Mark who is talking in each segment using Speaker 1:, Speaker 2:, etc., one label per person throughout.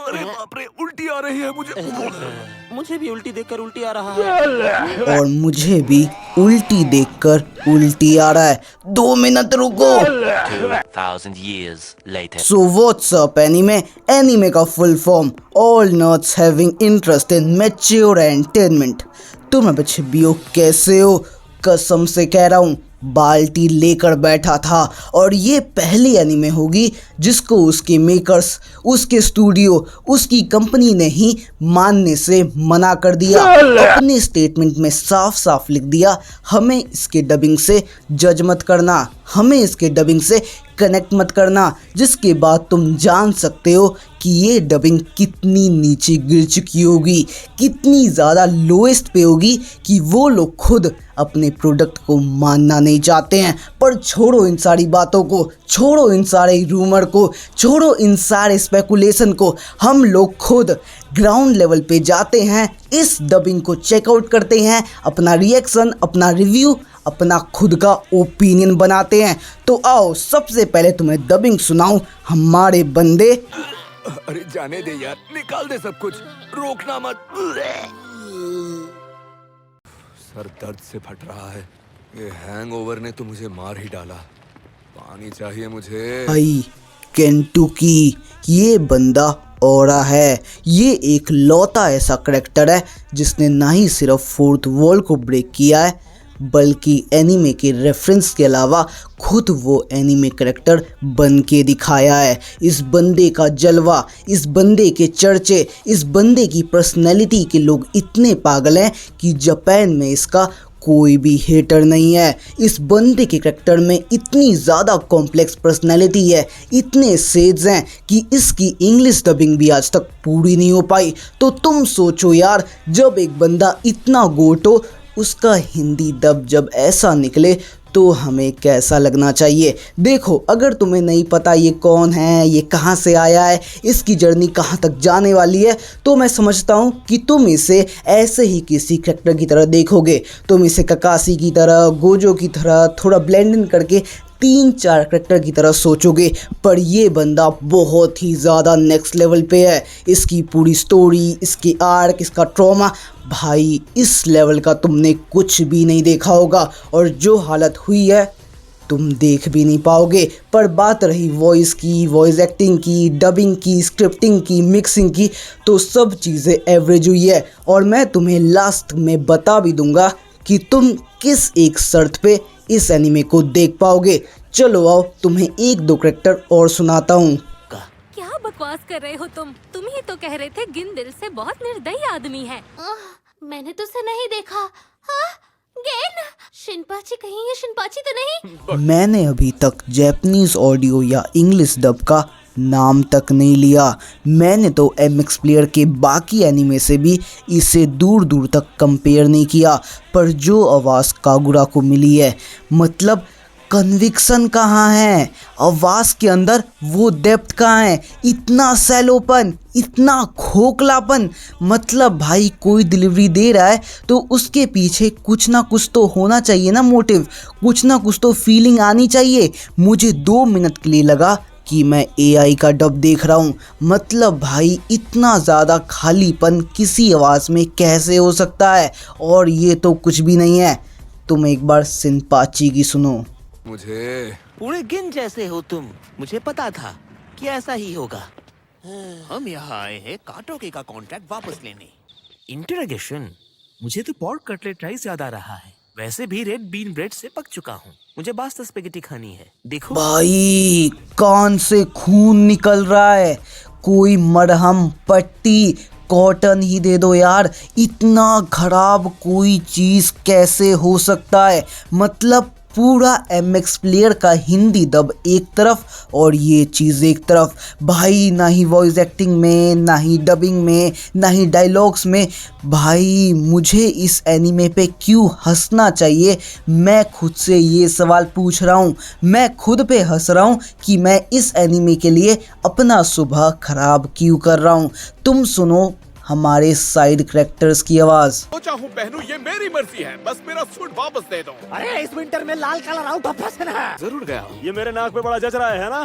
Speaker 1: अरे बाप रे, उल्टी आ रही है मुझे।
Speaker 2: मुझे भी उल्टी देखकर उल्टी आ रहा है।
Speaker 3: और मुझे भी उल्टी देखकर उल्टी आ रहा है। 2 मिनट रुको।
Speaker 4: 2000 years later.
Speaker 3: So what's up anime? Anime का full form all nerds having interest in mature entertainment. तुम बच्चे बियो कैसे हो? कसम से कह रहा हूँ बाल्टी लेकर बैठा था। और ये पहली एनीमे होगी जिसको उसके मेकर्स, उसके स्टूडियो, उसकी कंपनी ने ही मानने से मना कर दिया। अपने स्टेटमेंट में साफ साफ लिख दिया, हमें इसके डबिंग से जज मत करना, हमें इसके डबिंग से कनेक्ट मत करना। जिसके बाद तुम जान सकते हो कि ये डबिंग कितनी नीचे गिर चुकी होगी, कितनी ज़्यादा लोएस्ट पे होगी कि वो लोग खुद अपने प्रोडक्ट को मानना नहीं चाहते हैं। पर छोड़ो इन सारी बातों को, छोड़ो इन सारे रूमर को, छोड़ो इन सारे स्पेकुलेशन को। हम लोग खुद ग्राउंड लेवल पे जाते हैं, इस डबिंग को चेकआउट करते हैं, अपना रिएक्शन, अपना रिव्यू, अपना खुद का ओपिनियन बनाते हैं। तो आओ सबसे पहले तुम्हें डबिंग सुनाऊं हमारे बंदे।
Speaker 1: अरे जाने दे यार, निकाल दे सब कुछ, रोकना मत। सर दर्द से फट रहा है। ये हैंगओवर ने तो मुझे मार ही डाला। पानी चाहिए मुझे।
Speaker 3: भाई केंटुकी, ये बंदा औरा है। ये एक लौता ऐसा करेक्टर है जिसने ना ही सिर्फ फोर्थ वॉल को ब्रेक किया है, बल्कि एनीमे के रेफरेंस के अलावा खुद वो एनीमे करेक्टर बन के दिखाया है। इस बंदे का जलवा, इस बंदे के चर्चे, इस बंदे की पर्सनैलिटी के लोग इतने पागल हैं कि जापान में इसका कोई भी हेटर नहीं है। इस बंदे के करेक्टर में इतनी ज़्यादा कॉम्प्लेक्स पर्सनैलिटी है, इतने शेड्स हैं कि इसकी इंग्लिश डबिंग भी आज तक पूरी नहीं हो पाई। तो तुम सोचो यार, जब एक बंदा इतना गोट हो, उसका हिंदी डब जब ऐसा निकले तो हमें कैसा लगना चाहिए। देखो, अगर तुम्हें नहीं पता ये कौन है, ये कहाँ से आया है, इसकी जर्नी कहाँ तक जाने वाली है, तो मैं समझता हूँ कि तुम इसे ऐसे ही किसी कैरेक्टर की तरह देखोगे। तुम इसे ककाशी की तरह, गोजो की तरह थोड़ा ब्लेंड इन करके 3-4 कैरेक्टर की तरह सोचोगे। पर ये बंदा बहुत ही ज़्यादा नेक्स्ट लेवल पे है। इसकी पूरी स्टोरी, इसकी आर्क, इसका ट्रॉमा, भाई इस लेवल का तुमने कुछ भी नहीं देखा होगा। और जो हालत हुई है तुम देख भी नहीं पाओगे। पर बात रही वॉइस की, वॉइस एक्टिंग की, डबिंग की, स्क्रिप्टिंग की, मिक्सिंग की, तो सब चीज़ें एवरेज हुई है। और मैं तुम्हें लास्ट में बता भी दूंगा कि तुम किस एक शर्त पे इस एनीमे को देख पाओगे। चलो आओ तुम्हें 1-2 कैरेक्टर और सुनाता हूँ।
Speaker 5: क्या बकवास कर रहे हो तुम ही तो कह रहे थे गिन दिल से बहुत निर्दयी आदमी है। मैंने तो उसे नहीं देखा। गेन शिनपाची, कहीं ये शिनपाची तो नहीं?
Speaker 3: मैंने अभी तक जैपनीज ऑडियो या इंग्लिश डब का नाम तक नहीं लिया। मैंने तो एमएक्स प्लेयर के बाकी एनीमे से भी इसे दूर दूर तक कंपेयर नहीं किया। पर जो आवाज़ कागुरा को मिली है, मतलब कन्विक्शन कहाँ है, आवाज़ के अंदर वो डेप्थ कहाँ है, इतना सैलोपन, इतना खोखलापन। मतलब भाई कोई डिलीवरी दे रहा है तो उसके पीछे कुछ ना कुछ तो होना चाहिए ना मोटिव, कुछ ना कुछ तो फीलिंग आनी चाहिए। मुझे 2 मिनट के लिए लगा कि मैं एआई का डब देख रहा हूँ। मतलब भाई इतना ज़्यादा खालीपन किसी आवाज़ में कैसे हो सकता है? और ये तो कुछ भी नहीं है। तुम एक बार शिनपाची की सुनो।
Speaker 1: मुझे
Speaker 2: पूरे गिन जैसे हो तुम, मुझे पता था कि ऐसा ही होगा। हम यहाँ आए हैं काटोके का कॉन्ट्रैक्ट वापस लेने। इंटरोगेशन, मुझे तो पॉर्क कटलेट राइस याद आ रहा है। वैसे भी रेड बीन ब्रेड से पक चुका हूँ, मुझे पास्ता स्पेगेटी खानी है। देखो
Speaker 3: भाई कान से खून निकल रहा है, कोई मरहम, पट्टी, कॉटन ही दे दो यार। इतना खराब कोई चीज़ कैसे हो सकता है? मतलब पूरा एमएक्स प्लेयर का हिंदी डब एक तरफ और ये चीज़ एक तरफ। भाई ना ही वॉइस एक्टिंग में, ना ही डबिंग में, ना ही डायलॉग्स में। भाई मुझे इस एनीमे पे क्यों हंसना चाहिए? मैं खुद से ये सवाल पूछ रहा हूँ। मैं खुद पे हंस रहा हूँ कि मैं इस एनीमे के लिए अपना सुबह खराब क्यों कर रहा हूँ। तुम सुनो हमारे साइड कैरेक्टर्स की आवाज़।
Speaker 1: तो चाहूं पहनूं ये मेरी मर्जी है, बस मेरा सूट वापस दे दो।
Speaker 2: अरे इस विंटर में लाल कलर आउट ऑफ फैशन है।
Speaker 1: जरूर गया हूं।
Speaker 6: ये मेरे नाक पे बड़ा जच रहा है ना?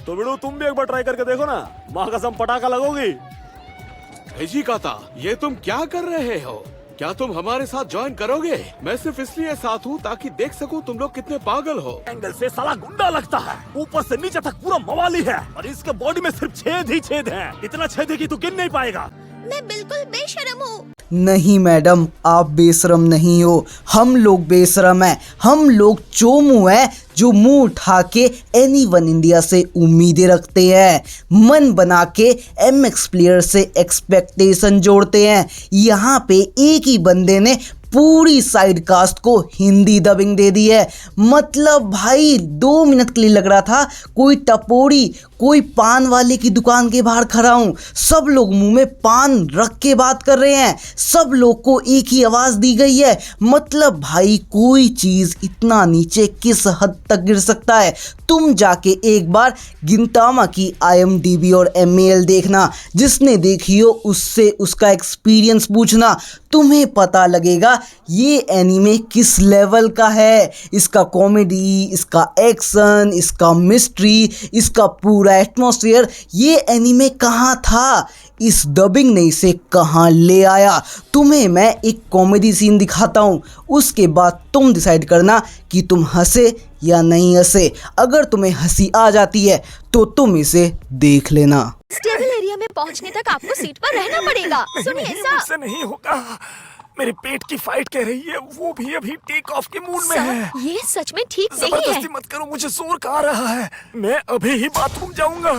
Speaker 6: तो बिड़ू तुम भी एक बार ट्राई करके देखो ना, माँ कसम पटाखा लगोगी।
Speaker 1: जी काता, ये तुम क्या कर रहे हो? क्या तुम हमारे साथ ज्वाइन करोगे? मैं सिर्फ इसलिए साथ हूँ ताकि देख सकूँ तुम लोग कितने पागल हो।
Speaker 6: एंगल से साला गुंडा लगता है, ऊपर से नीचे तक पूरा मवाली है और इसके बॉडी में सिर्फ छेद ही छेद है। इतना छेद है कि तू गिन नहीं पाएगा।
Speaker 5: मैं बिल्कुल बेशर्म हूँ।
Speaker 3: नहीं मैडम, आप बेशरम नहीं हो, हम लोग बेशरम हैं। हम लोग चोमू हैं जो मुंह उठा के एनीवन इंडिया से उम्मीदें रखते हैं, मन बना के MX प्लेयर से एक्सपेक्टेशन जोड़ते हैं। यहाँ पे एक ही बंदे ने पूरी साइड कास्ट को हिंदी डबिंग दे दी है। मतलब भाई 2 मिनट के लिए लग रहा था कोई टपोरी, कोई पान वाले की दुकान के बाहर खड़ा हूँ। सब लोग मुंह में पान रख के बात कर रहे हैं, सब लोग को एक ही आवाज़ दी गई है। मतलब भाई कोई चीज़ इतना नीचे किस हद तक गिर सकता है? तुम जाके एक बार गिनतामा की IMDb और MAL देखना, जिसने देखी हो उससे उसका एक्सपीरियंस पूछना, तुम्हें पता लगेगा ये एनीमे किस लेवल का है। इसका कॉमेडी, इसका एक्शन, इसका मिस्ट्री, इसका पूरा एटमॉस्फेयर, ये एनीमे कहाँ था? इस डबिंग ने इसे कहाँ ले आया। तुम्हें मैं एक कॉमेडी सीन दिखाता हूँ, उसके बाद तुम डिसाइड करना कि तुम हंसे या नहीं हंसे। अगर तुम्हें हंसी आ जाती है तो तुम इसे देख लेना।
Speaker 5: स्टेबल एरिया में पहुंचने तक आपको सीट पर रहना पड़ेगा। सुनिए
Speaker 6: मुझसे नहीं होगा, मेरे पेट की फाइट कह रही है, वो भी अभी टेक ऑफ के मूड में है।
Speaker 5: ये सच में ठीक नहीं है।
Speaker 6: जबरदस्ती मत करो, मुझे जोर का आ रहा है, मैं अभी ही बाथरूम जाऊंगा।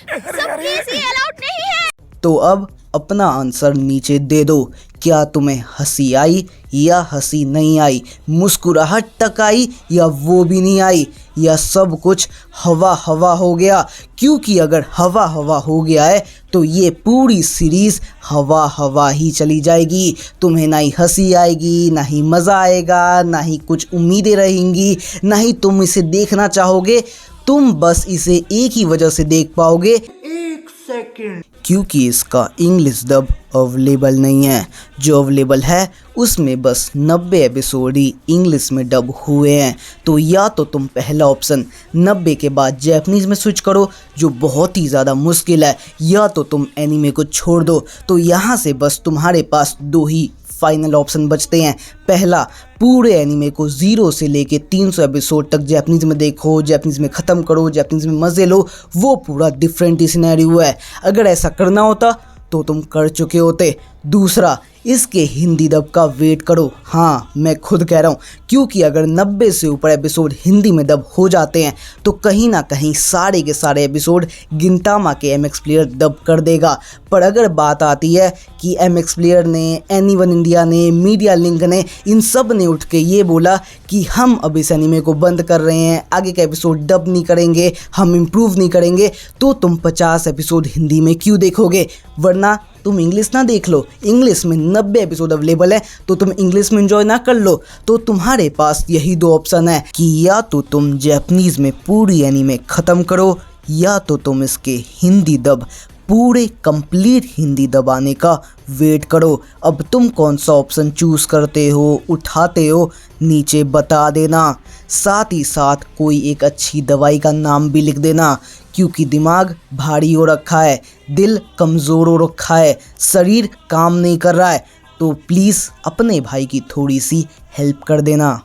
Speaker 5: अलाउड नहीं है।
Speaker 3: तो अब अपना आंसर नीचे दे दो। क्या तुम्हें हंसी आई या हंसी नहीं आई? मुस्कुराहट तक आई या वो भी नहीं आई? या सब कुछ हवा हवा हो गया? क्योंकि अगर हवा हवा हो गया है तो ये पूरी सीरीज़ हवा हवा ही चली जाएगी। तुम्हें ना ही हंसी आएगी, ना ही मज़ा आएगा, ना ही कुछ उम्मीदें रहेंगी, ना ही तुम इसे देखना चाहोगे। तुम बस इसे एक ही वजह से देख पाओगे, क्योंकि इसका इंग्लिश डब अवेलेबल नहीं है। जो अवेलेबल है उसमें बस 90 एपिसोड ही इंग्लिश में डब हुए हैं। तो या तो तुम पहला ऑप्शन 90 के बाद जैपनीज़ में स्विच करो, जो बहुत ही ज़्यादा मुश्किल है, या तो तुम एनीमे को छोड़ दो। तो यहाँ से बस तुम्हारे पास 2 ही फाइनल ऑप्शन बचते हैं। पहला, पूरे एनीमे को 0 से लेके 300 एपिसोड तक जैपनीज़ में देखो, जैपनीज़ में ख़त्म करो, जैपनीज़ में मज़े लो। वो पूरा डिफरेंट ही सिनेरियो है। अगर ऐसा करना होता तो तुम कर चुके होते। दूसरा, इसके हिंदी डब का वेट करो। हाँ, मैं खुद कह रहा हूँ, क्योंकि अगर 90 से ऊपर एपिसोड हिंदी में डब हो जाते हैं तो कहीं ना कहीं सारे के सारे एपिसोड गिनतामा के MX प्लेयर डब कर देगा। पर अगर बात आती है कि MX प्लेयर ने, एनीवन इंडिया ने, मीडिया लिंक ने, इन सब ने उठ के ये बोला कि हम अब इस एनीमे को बंद कर रहे हैं, आगे का एपिसोड डब नहीं करेंगे, हम इम्प्रूव नहीं करेंगे, तो तुम 50 एपिसोड हिंदी में क्यों देखोगे? वरना तुम इंग्लिश ना देख लो। इंग्लिश में 90 एपिसोड अवेलेबल है, तो तुम इंग्लिश में एंजॉय ना कर लो। तो तुम्हारे पास यही 2 ऑप्शन है कि या तो तुम जैपनीज़ में पूरी एनीमे ख़त्म करो, या तो तुम इसके हिंदी डब, पूरे कंप्लीट हिंदी डब आने का वेट करो। अब तुम कौन सा ऑप्शन चूज़ करते हो, उठाते हो, नीचे बता देना। साथ ही साथ कोई एक अच्छी दवाई का नाम भी लिख देना, क्योंकि दिमाग भारी हो रखा है, दिल कमज़ोर हो रखा है, शरीर काम नहीं कर रहा है। तो प्लीज़ अपने भाई की थोड़ी सी हेल्प कर देना।